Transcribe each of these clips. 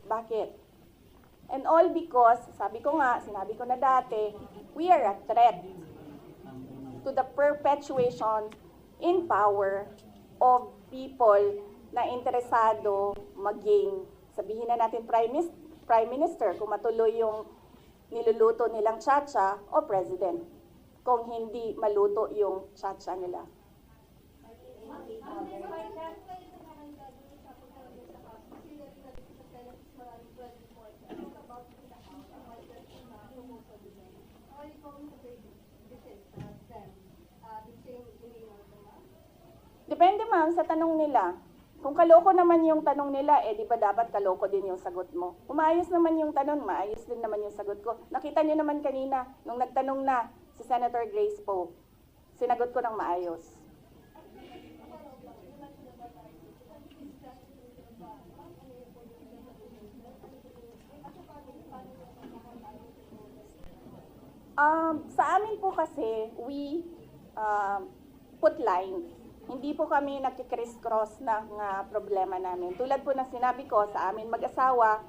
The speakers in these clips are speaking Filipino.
Bakit? And all because, sabi ko nga, sinabi ko na dati, we are a threat to the perpetuation in power of people na interesado maging, sabihin na natin Prime Minister, kung matuloy yung niluluto nilang tsa-tsa, o President, kung hindi maluto yung tsa-tsa nila. Depende ma'am sa tanong nila. Kung kaloko naman yung tanong nila, di ba dapat kaloko din yung sagot mo? Kung maayos naman yung tanong, maayos din naman yung sagot ko. Nakita niyo naman kanina, nung nagtanong na si Senator Grace Poe, sinagot ko ng maayos. Sa amin po kasi, we put lines. Hindi po kami nagkikriss-cross ng problema namin. Tulad po ng sinabi ko sa amin mag-asawa,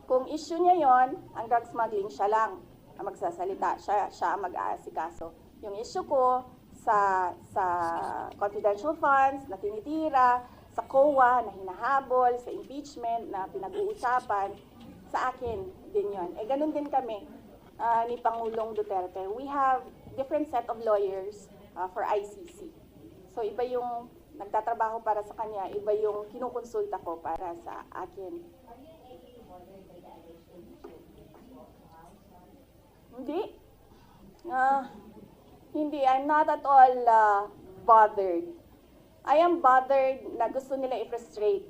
kung issue niya yon, ang drug smuggling, siya lang ang magsasalita, siya ang mag-aasikaso. Yung issue ko sa confidential funds na tinitira, sa COA na hinahabol, sa impeachment na pinag-uusapan, sa akin din yon. Ganun din kami ni Pangulong Duterte. We have different set of lawyers for ICC. So iba yung nagtatrabaho para sa kanya, iba yung kinukonsulta ko para sa akin. Hindi. Hindi. I'm not at all bothered. I am bothered na gusto nila i-frustrate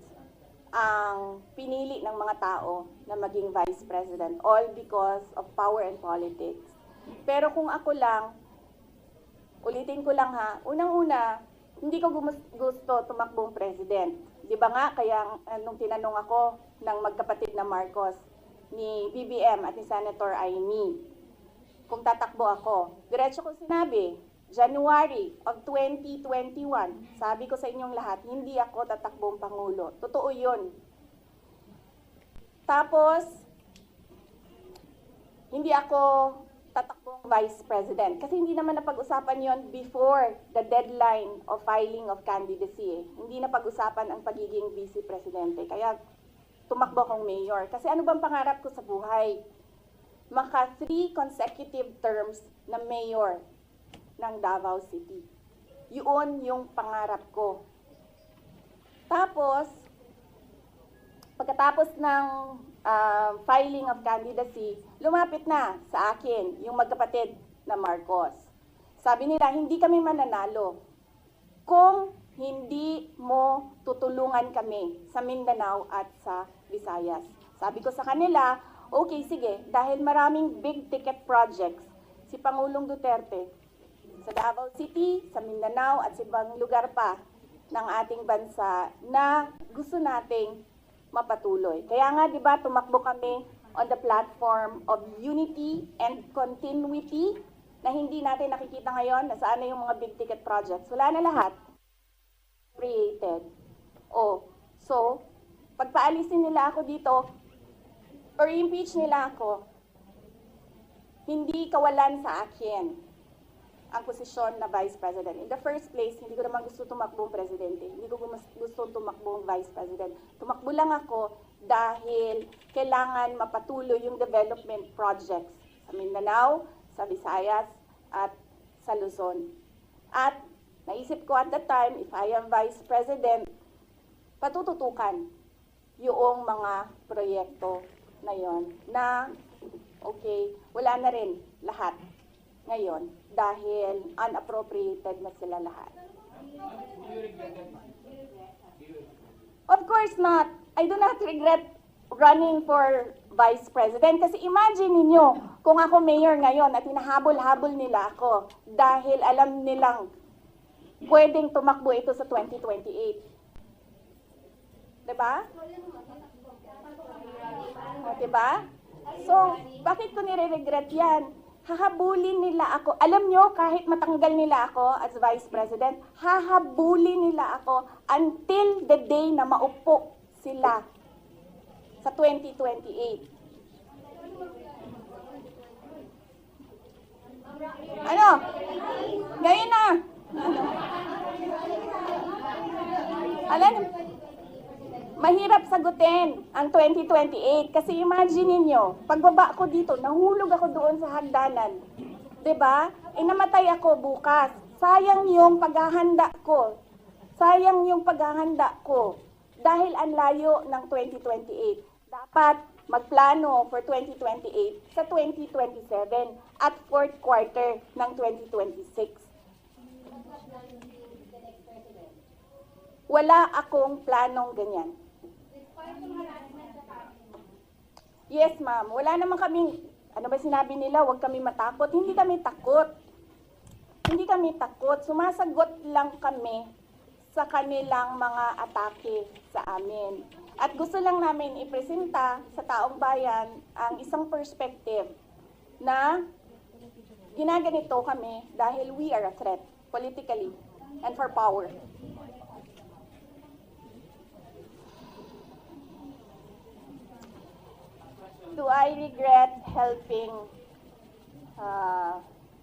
ang pinili ng mga tao na maging Vice President, all because of power and politics. Pero kung ako lang, ulitin ko lang ha, unang-una, hindi ko gusto tumakbong president. Di ba nga, kaya nung tinanong ako ng magkapatid na Marcos, ni BBM at ni Senator Amy, kung tatakbo ako, diretso ko sinabi, January of 2021, sabi ko sa inyong lahat, hindi ako tatakbong Pangulo. Totoo yun. Tapos, hindi ako tatakbong Vice President. Kasi hindi naman napag-usapan yon before the deadline of filing of candidacy. Hindi napag-usapan ang pagiging Vice Presidente. Kaya tumakbo akong mayor. Kasi ano bang pangarap ko sa buhay? Maka 3 consecutive terms na mayor ng Davao City. Yun yung pangarap ko. Tapos, pagkatapos ng filing of candidacy, lumapit na sa akin yung magkapatid na Marcos. Sabi nila, hindi kami mananalo kung hindi mo tutulungan kami sa Mindanao at sa Visayas. Sabi ko sa kanila, okay, sige, dahil maraming big ticket projects si Pangulong Duterte sa Davao City, sa Mindanao at sa ibang lugar pa ng ating bansa na gusto nating mapatuloy. Kaya nga, di ba, tumakbo kami on the platform of unity and continuity na hindi natin nakikita ngayon na saan na yung mga big ticket projects. Wala na lahat. Created. So, pagpaalisin nila ako dito or impeach nila ako, hindi kawalan sa akin ang posisyon na Vice President. In the first place, hindi ko naman gusto tumakbong Presidente. Hindi ko gusto tumakbong Vice President. Tumakbo lang ako dahil kailangan mapatuloy yung development projects sa Mindanao, sa Visayas, at sa Luzon. At naisip ko at that time, if I am Vice President, patututukan yung mga proyekto na yon na, okay, wala na rin lahat ngayon dahil unappropriated na sila lahat. Of course not. I do not regret running for Vice President kasi imagine ninyo kung ako mayor ngayon at hinahabol-habol nila ako dahil alam nilang pwedeng tumakbo ito sa 2028. Diba? Diba? So, bakit ko nire-regret yan? Hahabulin nila ako. Alam nyo, kahit matanggal nila ako as Vice President, hahabulin nila ako until the day na maupo sila sa 2028. Ano? Ngayon na. Alam, mahirap sagutin ang 2028 kasi imagine niyo, pagbaba ko dito, nahulog ako doon sa hagdanan. 'Di ba? Namatay ako bukas. Sayang yung paghahanda ko. Sayang yung paghahanda ko dahil ang layo ng 2028. Dapat magplano for 2028 sa 2027 at fourth quarter ng 2026. Wala akong planong ganyan. Yes, ma'am. Wala naman kaming, ano ba sinabi nila, huwag kami matakot. Hindi kami takot. Hindi kami takot. Sumasagot lang kami sa kanilang mga atake sa amin. At gusto lang namin ipresenta sa taong bayan ang isang perspective na ginaganito kami dahil we are a threat politically and for power. Do I regret helping?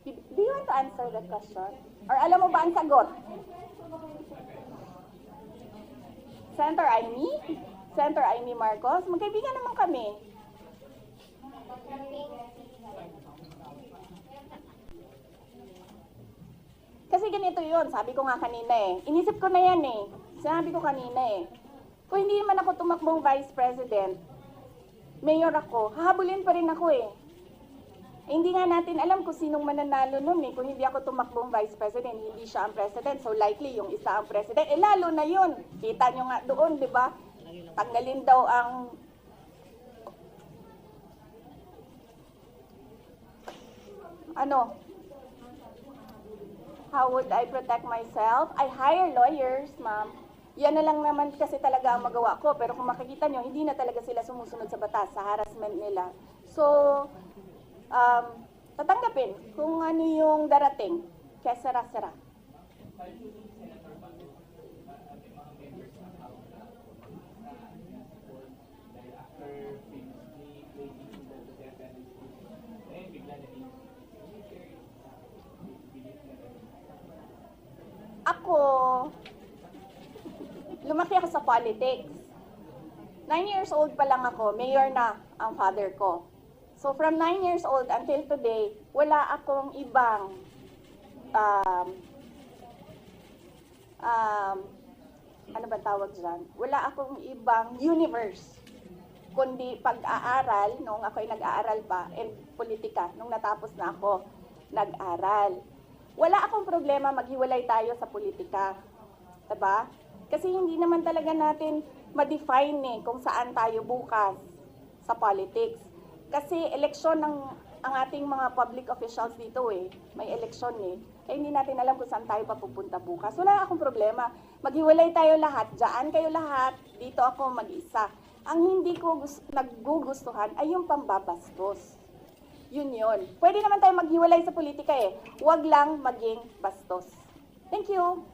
Do you want to answer that question? Or alam mo ba ang sagot? Senator Amy? Senator Amy Marcos? Magkaibigan naman kami. Kasi ganito yun, sabi ko nga kanina eh. Inisip ko na yan eh. Sinabi ko kanina eh. Kung hindi naman ako tumakbong Vice President, mayor ako, hahabulin pa rin ako eh. Hindi nga natin alam kung sinong mananalo nun eh. Kung hindi ako tumakbong Vice President, hindi siya ang President. So likely yung isa ang President. Eh lalo na yun. Kita nyo nga doon, di ba? Tanggalin daw ang... Ano? How would I protect myself? I hire lawyers, ma'am. Yan na lang naman kasi talaga ang magawa ko. Pero kung makikita nyo, hindi na talaga sila sumusunod sa batas, sa harassment nila. So, tatanggapin kung ano yung darating. Kaya sara-sara. Ako, lumaki ako sa politics. 9 years old pa lang ako, mayor na ang father ko. So from 9 years old until today, wala akong ibang ano ba tawag dyan? Wala akong ibang universe, kundi pag-aaral, nung ako'y nag-aaral pa, and politika, nung natapos na ako nag-aral. Wala akong problema maghiwalay tayo sa politika. Diba? Kasi hindi naman talaga natin ma-define kung saan tayo bukas sa politics. Kasi eleksyon ng ang ating mga public officials dito eh. May eleksyon eh. Kaya hindi natin alam kung saan tayo papupunta bukas. Wala akong problema. Maghiwalay tayo lahat. Diyan kayo lahat. Dito ako mag-isa. Ang hindi ko nagugustuhan ay yung pambabastos. Yun. Pwede naman tayo maghiwalay sa politika eh. Huwag lang maging bastos. Thank you.